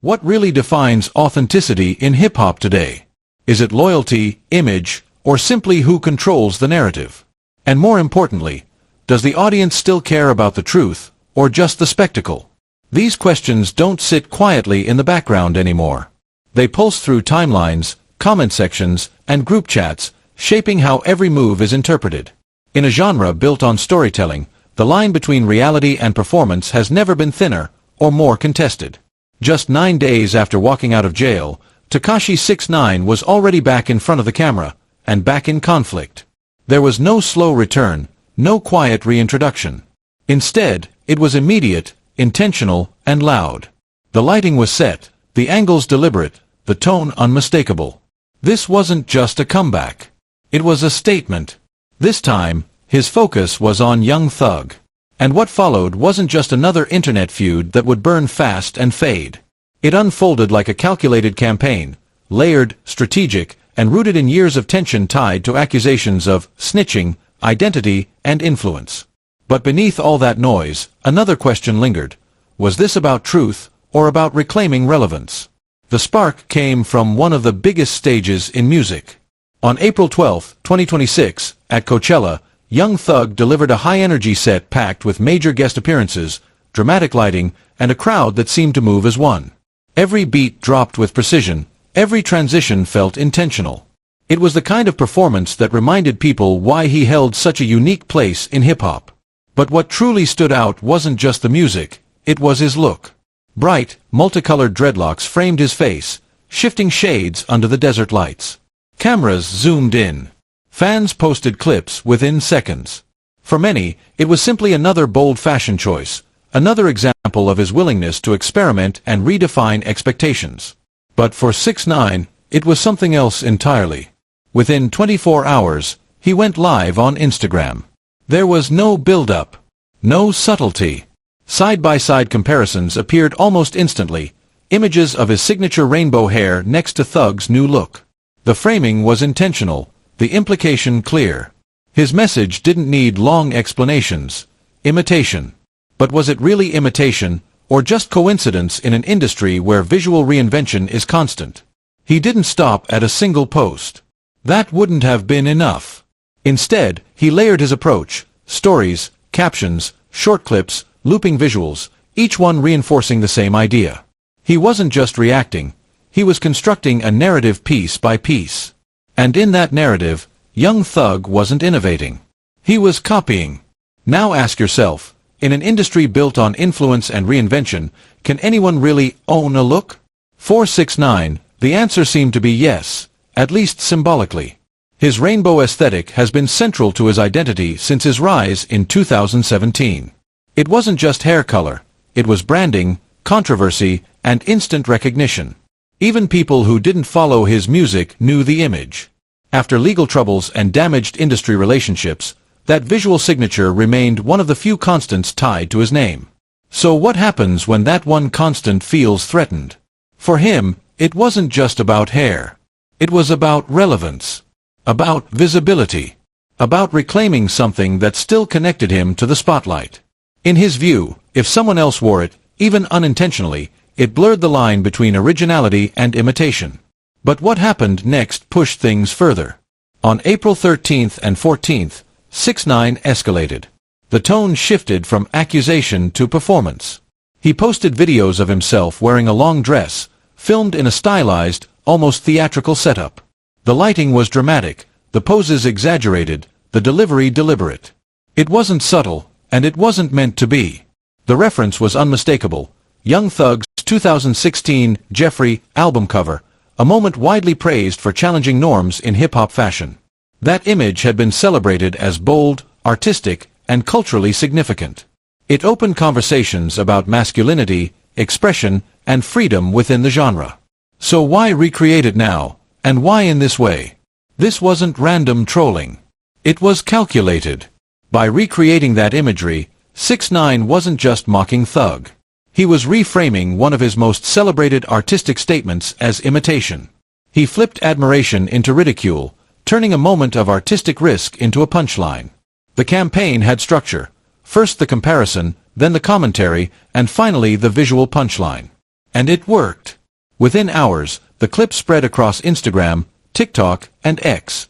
What really defines authenticity in hip-hop today? Is it loyalty, image, or simply who controls the narrative? And more importantly, does the audience still care about the truth, or just the spectacle? These questions don't sit quietly in the background anymore. They pulse through timelines, comment sections, and group chats, shaping how every move is interpreted. In a genre built on storytelling, the line between reality and performance has never been thinner, or more contested. Just 9 days after walking out of jail, Tekashi 6ix9ine was already back in front of the camera, and back in conflict. There was no slow return, no quiet reintroduction. Instead, it was immediate, intentional, and loud. The lighting was set, the angles deliberate, the tone unmistakable. This wasn't just a comeback. It was a statement. This time, his focus was on Young Thug. And what followed wasn't just another internet feud that would burn fast and fade. It unfolded like a calculated campaign, layered, strategic, and rooted in years of tension tied to accusations of snitching, identity, and influence. But beneath all that noise, another question lingered. Was this about truth, or about reclaiming relevance? The spark came from one of the biggest stages in music. On April 12, 2026, at Coachella, Young Thug delivered a high-energy set packed with major guest appearances, dramatic lighting, and a crowd that seemed to move as one. Every beat dropped with precision, every transition felt intentional. It was the kind of performance that reminded people why he held such a unique place in hip-hop. But what truly stood out wasn't just the music, it was his look. Bright, multicolored dreadlocks framed his face, shifting shades under the desert lights. Cameras zoomed in. Fans posted clips within seconds. For many, it was simply another bold fashion choice, another example of his willingness to experiment and redefine expectations. But for 6ix9ine, it was something else entirely. Within 24 hours, he went live on Instagram. There was no build-up, no subtlety. Side-by-side comparisons appeared almost instantly, images of his signature rainbow hair next to Thug's new look. The framing was intentional, the implication clear. His message didn't need long explanations. Imitation. But was it really imitation, or just coincidence in an industry where visual reinvention is constant? He didn't stop at a single post. That wouldn't have been enough. Instead, he layered his approach: stories, captions, short clips, looping visuals, each one reinforcing the same idea. He wasn't just reacting, he was constructing a narrative piece by piece. And in that narrative, Young Thug wasn't innovating. He was copying. Now ask yourself, in an industry built on influence and reinvention, can anyone really own a look? For 6ix9ine, the answer seemed to be yes, at least symbolically. His rainbow aesthetic has been central to his identity since his rise in 2017. It wasn't just hair color, it was branding, controversy, and instant recognition. Even people who didn't follow his music knew the image. After legal troubles and damaged industry relationships, that visual signature remained one of the few constants tied to his name. So what happens when that one constant feels threatened? For him, it wasn't just about hair. It was about relevance. About visibility. About reclaiming something that still connected him to the spotlight. In his view, if someone else wore it, even unintentionally, it blurred the line between originality and imitation. But what happened next pushed things further. On April 13th and 14th, 6ix9ine escalated. The tone shifted from accusation to performance. He posted videos of himself wearing a long dress, filmed in a stylized, almost theatrical setup. The lighting was dramatic, the poses exaggerated, the delivery deliberate. It wasn't subtle, and it wasn't meant to be. The reference was unmistakable. Young Thug's 2016 Jeffrey album cover, a moment widely praised for challenging norms in hip-hop fashion. That image had been celebrated as bold, artistic, and culturally significant. It opened conversations about masculinity, expression, and freedom within the genre. So why recreate it now, and why in this way? This wasn't random trolling. It was calculated. By recreating that imagery, 6ix9ine wasn't just mocking Thug. He was reframing one of his most celebrated artistic statements as imitation. He flipped admiration into ridicule, turning a moment of artistic risk into a punchline. The campaign had structure. First the comparison, then the commentary, and finally the visual punchline. And it worked. Within hours, the clip spread across Instagram, TikTok, and X.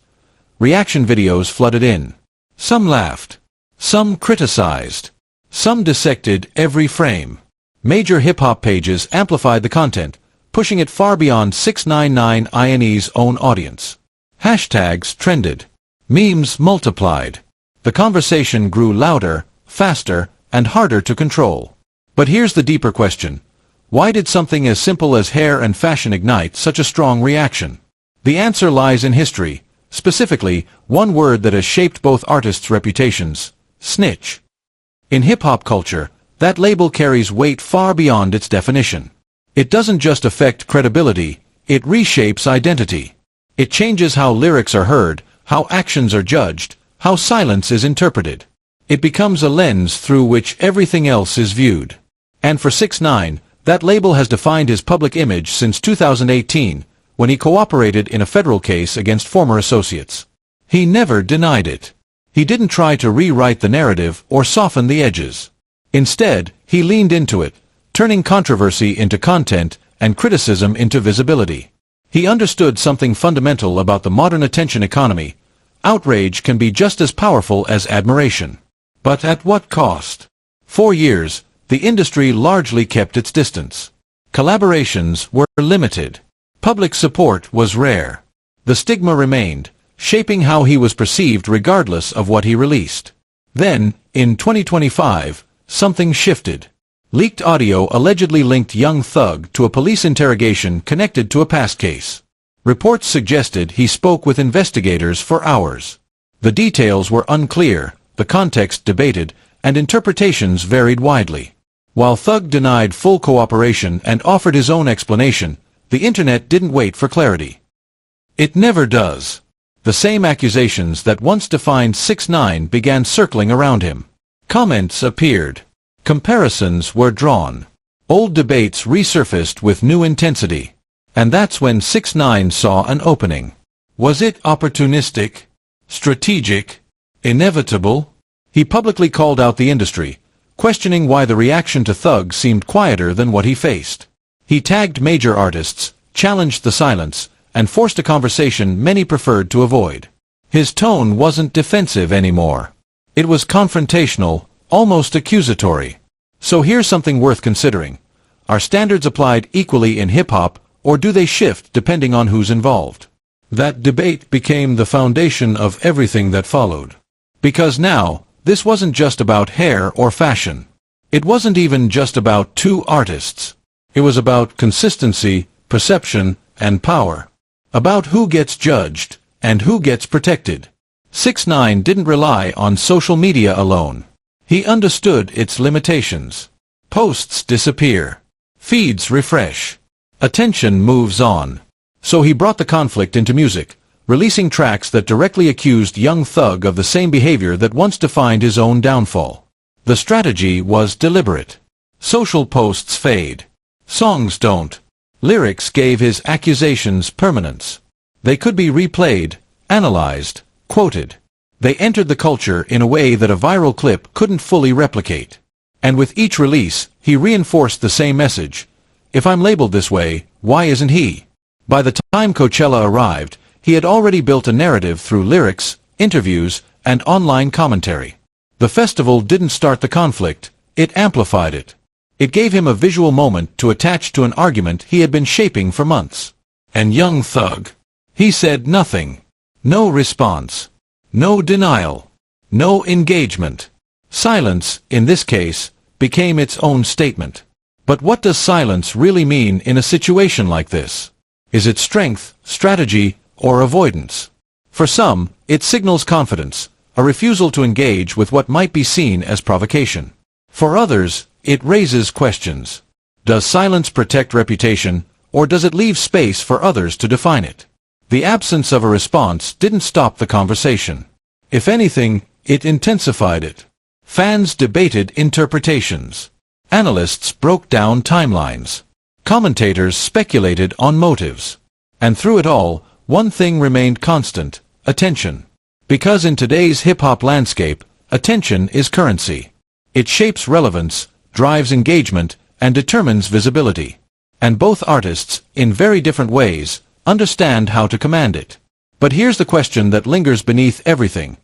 Reaction videos flooded in. Some laughed. Some criticized. Some dissected every frame. Major hip-hop pages amplified the content, pushing it far beyond 6ix9ine's own audience. Hashtags trended. Memes multiplied. The conversation grew louder, faster, and harder to control. But here's the deeper question. Why did something as simple as hair and fashion ignite such a strong reaction? The answer lies in history, specifically, one word that has shaped both artists' reputations: snitch. In hip-hop culture, that label carries weight far beyond its definition. It doesn't just affect credibility, it reshapes identity. It changes how lyrics are heard, how actions are judged, how silence is interpreted. It becomes a lens through which everything else is viewed. And for 6ix9ine, that label has defined his public image since 2018, when he cooperated in a federal case against former associates. He never denied it. He didn't try to rewrite the narrative or soften the edges. Instead, he leaned into it, turning controversy into content and criticism into visibility. He understood something fundamental about the modern attention economy. Outrage can be just as powerful as admiration. But at what cost? For years, the industry largely kept its distance. Collaborations were limited. Public support was rare. The stigma remained, shaping how he was perceived regardless of what he released. Then, in 2025, something shifted. Leaked audio allegedly linked Young Thug to a police interrogation connected to a past case. Reports suggested he spoke with investigators for hours. The details were unclear, the context debated, and interpretations varied widely. While Thug denied full cooperation and offered his own explanation, the internet didn't wait for clarity. It never does. The same accusations that once defined 6ix9ine began circling around him. Comments appeared. Comparisons were drawn. Old debates resurfaced with new intensity. And that's when 6ix9ine saw an opening. Was it opportunistic? Strategic? Inevitable? He publicly called out the industry, questioning why the reaction to Thug seemed quieter than what he faced. He tagged major artists, challenged the silence, and forced a conversation many preferred to avoid. His tone wasn't defensive anymore. It was confrontational, almost accusatory. So here's something worth considering. Are standards applied equally in hip-hop, or do they shift depending on who's involved? That debate became the foundation of everything that followed. Because now, this wasn't just about hair or fashion. It wasn't even just about two artists. It was about consistency, perception, and power. About who gets judged, and who gets protected. 6ix9ine didn't rely on social media alone. He understood its limitations. Posts disappear. Feeds refresh. Attention moves on. So he brought the conflict into music, releasing tracks that directly accused Young Thug of the same behavior that once defined his own downfall. The strategy was deliberate. Social posts fade. Songs don't. Lyrics gave his accusations permanence. They could be replayed, analyzed, quoted. They entered the culture in a way that a viral clip couldn't fully replicate. And with each release, he reinforced the same message. If I'm labeled this way, why isn't he? By the time Coachella arrived, he had already built a narrative through lyrics, interviews, and online commentary. The festival didn't start the conflict, it amplified it. It gave him a visual moment to attach to an argument he had been shaping for months. And Young Thug? He said nothing. No response. No denial. No engagement. Silence, in this case, became its own statement. But what does silence really mean in a situation like this? Is it strength, strategy, or avoidance? For some, it signals confidence, a refusal to engage with what might be seen as provocation. For others, it raises questions. Does silence protect reputation, or does it leave space for others to define it? The absence of a response didn't stop the conversation. If anything, it intensified it. Fans debated interpretations. Analysts broke down timelines. Commentators speculated on motives. And through it all, one thing remained constant: attention. Because in today's hip-hop landscape, attention is currency. It shapes relevance, drives engagement, and determines visibility. And both artists, in very different ways, understand how to command it. But here's the question that lingers beneath everything.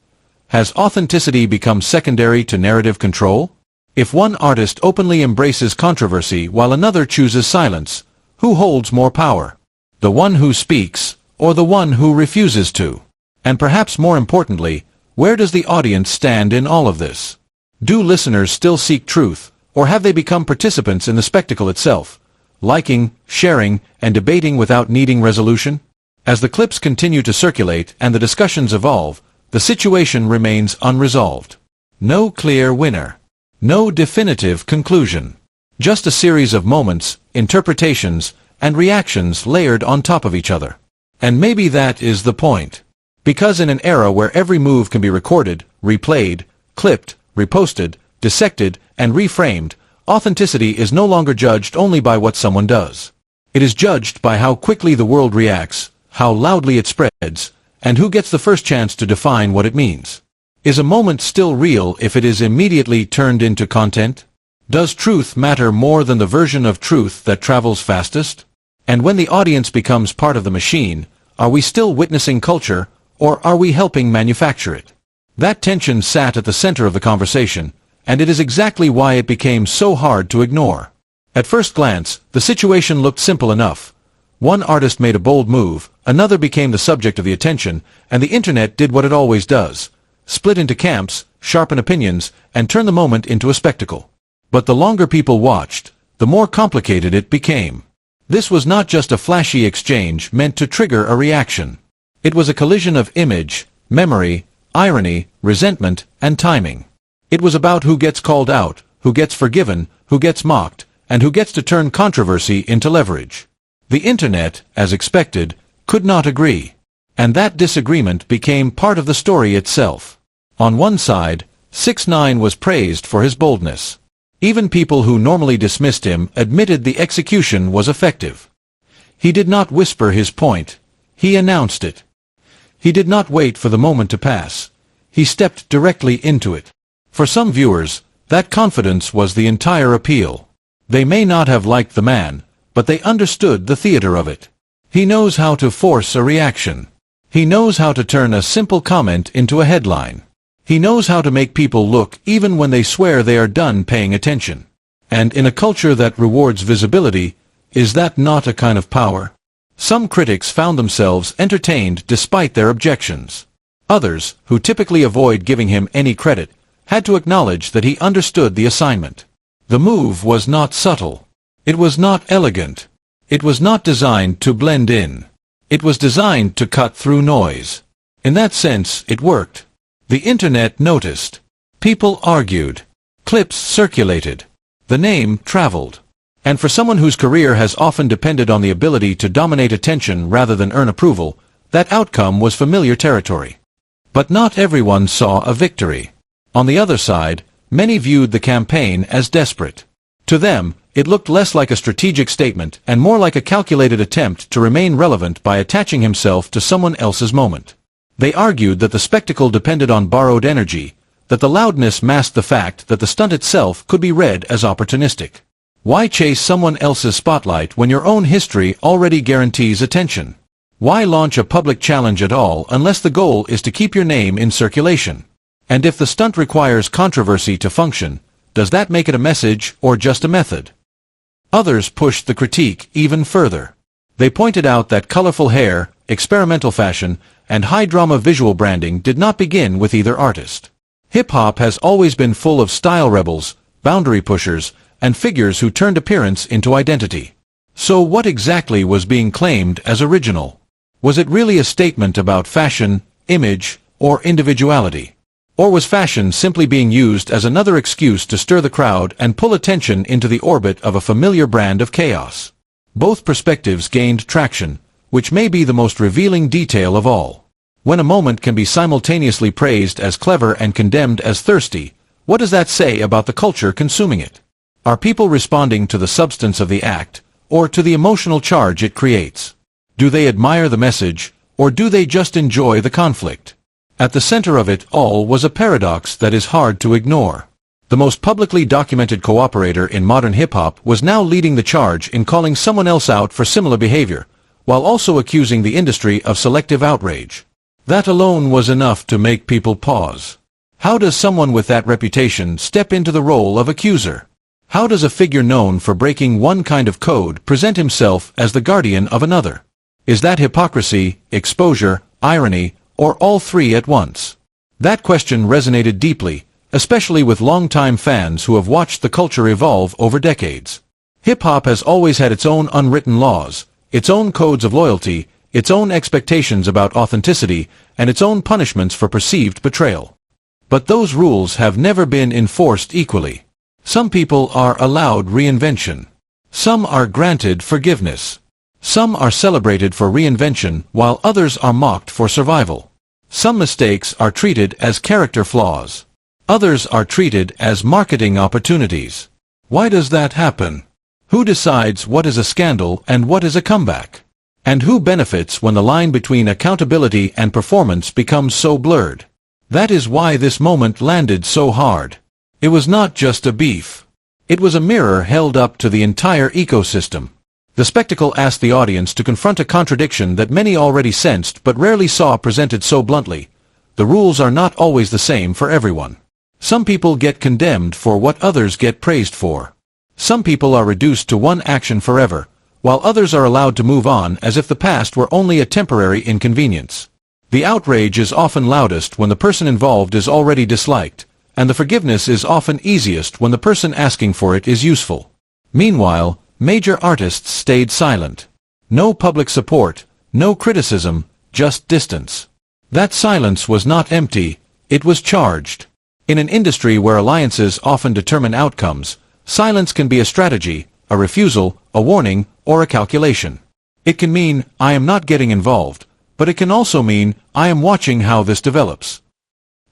Has authenticity become secondary to narrative control? If one artist openly embraces controversy while another chooses silence, who holds more power? The one who speaks, or the one who refuses to? And perhaps more importantly, where does the audience stand in all of this? Do listeners still seek truth, or have they become participants in the spectacle itself, liking, sharing, and debating without needing resolution? As the clips continue to circulate and the discussions evolve, the situation remains unresolved. No clear winner. No definitive conclusion. Just a series of moments, interpretations, and reactions layered on top of each other. And maybe that is the point. Because in an era where every move can be recorded, replayed, clipped, reposted, dissected, and reframed, authenticity is no longer judged only by what someone does. It is judged by how quickly the world reacts, how loudly it spreads, and who gets the first chance to define what it means. Is a moment still real if it is immediately turned into content? Does truth matter more than the version of truth that travels fastest? And when the audience becomes part of the machine, are we still witnessing culture, or are we helping manufacture it? That tension sat at the center of the conversation, and it is exactly why it became so hard to ignore. At first glance, the situation looked simple enough. One artist made a bold move, another became the subject of the attention, and the internet did what it always does: split into camps, sharpen opinions, and turn the moment into a spectacle. But the longer people watched, the more complicated it became. This was not just a flashy exchange meant to trigger a reaction. It was a collision of image, memory, irony, resentment, and timing. It was about who gets called out, who gets forgiven, who gets mocked, and who gets to turn controversy into leverage. The internet, as expected, could not agree. And that disagreement became part of the story itself. On one side, 6ix9ine was praised for his boldness. Even people who normally dismissed him admitted the execution was effective. He did not whisper his point. He announced it. He did not wait for the moment to pass. He stepped directly into it. For some viewers, that confidence was the entire appeal. They may not have liked the man, but they understood the theater of it. He knows how to force a reaction. He knows how to turn a simple comment into a headline. He knows how to make people look even when they swear they are done paying attention. And in a culture that rewards visibility, is that not a kind of power? Some critics found themselves entertained despite their objections. Others, who typically avoid giving him any credit, had to acknowledge that he understood the assignment. The move was not subtle. It was not elegant. It was not designed to blend in. It was designed to cut through noise. In that sense, it worked. The internet noticed. People argued. Clips circulated. The name traveled. And for someone whose career has often depended on the ability to dominate attention rather than earn approval, that outcome was familiar territory. But not everyone saw a victory. On the other side, many viewed the campaign as desperate. To them, it looked less like a strategic statement and more like a calculated attempt to remain relevant by attaching himself to someone else's moment. They argued that the spectacle depended on borrowed energy, that the loudness masked the fact that the stunt itself could be read as opportunistic. Why chase someone else's spotlight when your own history already guarantees attention? Why launch a public challenge at all unless the goal is to keep your name in circulation? And if the stunt requires controversy to function, does that make it a message or just a method? Others pushed the critique even further. They pointed out that colorful hair, experimental fashion, and high-drama visual branding did not begin with either artist. Hip-hop has always been full of style rebels, boundary pushers, and figures who turned appearance into identity. So what exactly was being claimed as original? Was it really a statement about fashion, image, or individuality? Or was fashion simply being used as another excuse to stir the crowd and pull attention into the orbit of a familiar brand of chaos? Both perspectives gained traction, which may be the most revealing detail of all. When a moment can be simultaneously praised as clever and condemned as thirsty, what does that say about the culture consuming it? Are people responding to the substance of the act, or to the emotional charge it creates? Do they admire the message, or do they just enjoy the conflict? At the center of it all was a paradox that is hard to ignore. The most publicly documented cooperator in modern hip-hop was now leading the charge in calling someone else out for similar behavior, while also accusing the industry of selective outrage. That alone was enough to make people pause. How does someone with that reputation step into the role of accuser? How does a figure known for breaking one kind of code present himself as the guardian of another? Is that hypocrisy, exposure, irony, or all three at once? That question resonated deeply, especially with longtime fans who have watched the culture evolve over decades. Hip-hop has always had its own unwritten laws, its own codes of loyalty, its own expectations about authenticity, and its own punishments for perceived betrayal. But those rules have never been enforced equally. Some people are allowed reinvention. Some are granted forgiveness. Some are celebrated for reinvention while others are mocked for survival. Some mistakes are treated as character flaws. Others are treated as marketing opportunities. Why does that happen? Who decides what is a scandal and what is a comeback? And who benefits when the line between accountability and performance becomes so blurred? That is why this moment landed so hard. It was not just a beef. It was a mirror held up to the entire ecosystem. The spectacle asked the audience to confront a contradiction that many already sensed but rarely saw presented so bluntly. The rules are not always the same for everyone. Some people get condemned for what others get praised for. Some people are reduced to one action forever, while others are allowed to move on as if the past were only a temporary inconvenience. The outrage is often loudest when the person involved is already disliked, and the forgiveness is often easiest when the person asking for it is useful. Meanwhile, major artists stayed silent. No public support, no criticism, just distance. That silence was not empty, it was charged. In an industry where alliances often determine outcomes, silence can be a strategy, a refusal, a warning, or a calculation. It can mean, I am not getting involved, but it can also mean, I am watching how this develops.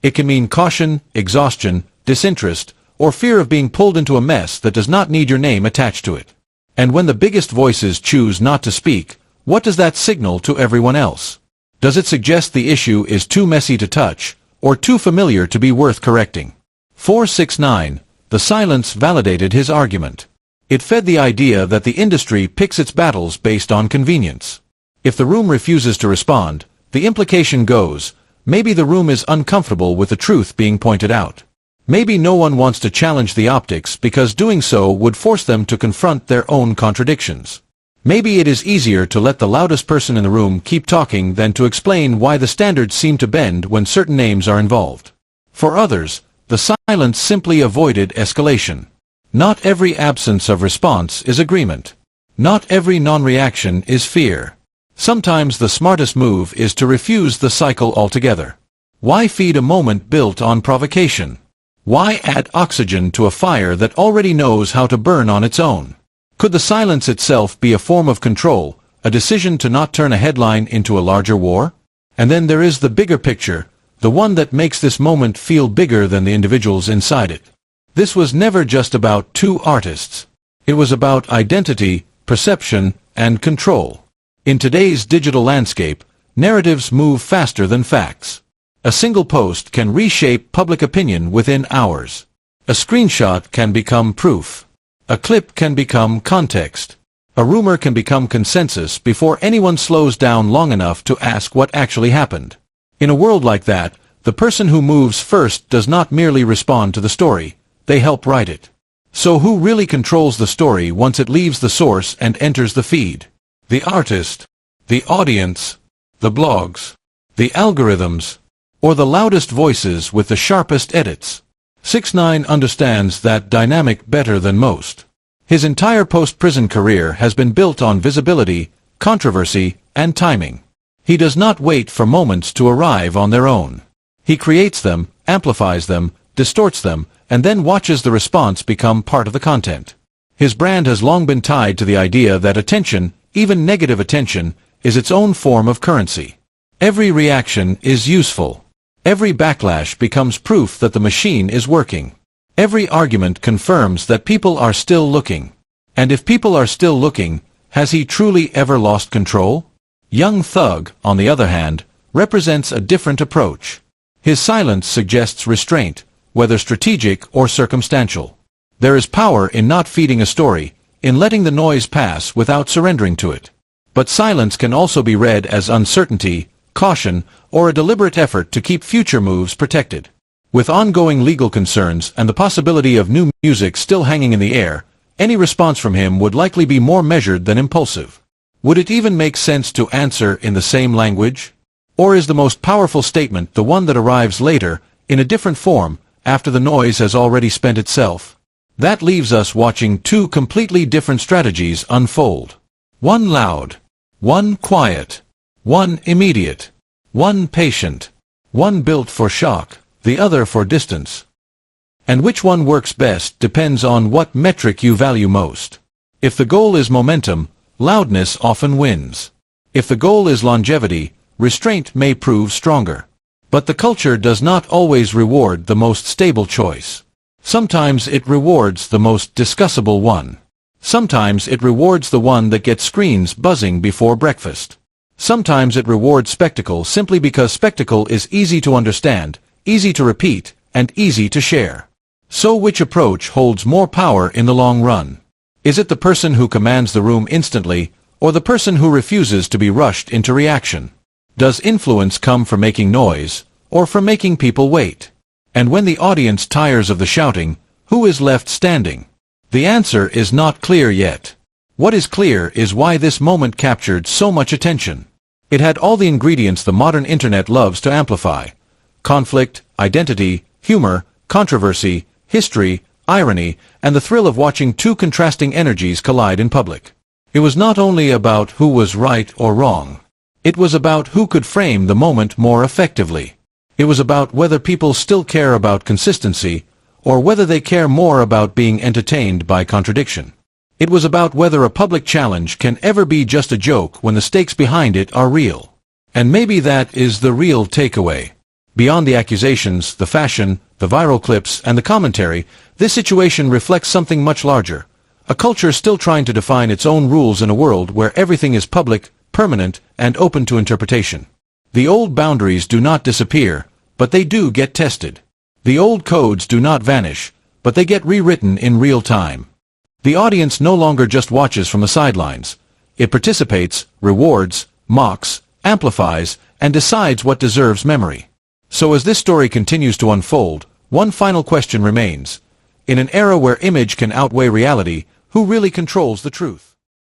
It can mean caution, exhaustion, disinterest, or fear of being pulled into a mess that does not need your name attached to it. And when the biggest voices choose not to speak, what does that signal to everyone else? Does it suggest the issue is too messy to touch, or too familiar to be worth correcting? For 6ix9ine, the silence validated his argument. It fed the idea that the industry picks its battles based on convenience. If the room refuses to respond, the implication goes, maybe the room is uncomfortable with the truth being pointed out. Maybe no one wants to challenge the optics because doing so would force them to confront their own contradictions. Maybe it is easier to let the loudest person in the room keep talking than to explain why the standards seem to bend when certain names are involved. For others, the silence simply avoided escalation. Not every absence of response is agreement. Not every non-reaction is fear. Sometimes the smartest move is to refuse the cycle altogether. Why feed a moment built on provocation? Why add oxygen to a fire that already knows how to burn on its own? Could the silence itself be a form of control, a decision to not turn a headline into a larger war? And then there is the bigger picture, the one that makes this moment feel bigger than the individuals inside it. This was never just about two artists. It was about identity, perception, and control. In today's digital landscape, narratives move faster than facts. A single post can reshape public opinion within hours. A screenshot can become proof. A clip can become context. A rumor can become consensus before anyone slows down long enough to ask what actually happened. In a world like that, the person who moves first does not merely respond to the story, they help write it. So who really controls the story once it leaves the source and enters the feed? The artist, the audience, the blogs, the algorithms, or the loudest voices with the sharpest edits? 6ix9ine understands that dynamic better than most. His entire post-prison career has been built on visibility, controversy, and timing. He does not wait for moments to arrive on their own. He creates them, amplifies them, distorts them, and then watches the response become part of the content. His brand has long been tied to the idea that attention, even negative attention, is its own form of currency. Every reaction is useful. Every backlash becomes proof that the machine is working. Every argument confirms that people are still looking. And if people are still looking, has he truly ever lost control? Young Thug, on the other hand, represents a different approach. His silence suggests restraint, whether strategic or circumstantial. There is power in not feeding a story, in letting the noise pass without surrendering to it. But silence can also be read as uncertainty, caution, or a deliberate effort to keep future moves protected. With ongoing legal concerns and the possibility of new music still hanging in the air, any response from him would likely be more measured than impulsive. Would it even make sense to answer in the same language? Or is the most powerful statement the one that arrives later, in a different form, after the noise has already spent itself? That leaves us watching two completely different strategies unfold. One loud, one quiet, one immediate, one patient, one built for shock, the other for distance. And which one works best depends on what metric you value most. If the goal is momentum, loudness often wins. If the goal is longevity, restraint may prove stronger. But the culture does not always reward the most stable choice. Sometimes it rewards the most discussable one. Sometimes it rewards the one that gets screens buzzing before breakfast. Sometimes it rewards spectacle simply because spectacle is easy to understand, easy to repeat, and easy to share. So which approach holds more power in the long run? Is it the person who commands the room instantly, or the person who refuses to be rushed into reaction? Does influence come from making noise, or from making people wait? And when the audience tires of the shouting, who is left standing? The answer is not clear yet. What is clear is why this moment captured so much attention. It had all the ingredients the modern internet loves to amplify: conflict, identity, humor, controversy, history, irony, and the thrill of watching two contrasting energies collide in public. It was not only about who was right or wrong. It was about who could frame the moment more effectively. It was about whether people still care about consistency, or whether they care more about being entertained by contradiction. It was about whether a public challenge can ever be just a joke when the stakes behind it are real. And maybe that is the real takeaway. Beyond the accusations, the fashion, the viral clips, and the commentary, this situation reflects something much larger. A culture still trying to define its own rules in a world where everything is public, permanent, and open to interpretation. The old boundaries do not disappear, but they do get tested. The old codes do not vanish, but they get rewritten in real time. The audience no longer just watches from the sidelines. It participates, rewards, mocks, amplifies, and decides what deserves memory. So as this story continues to unfold, one final question remains. In an era where image can outweigh reality, who really controls the truth?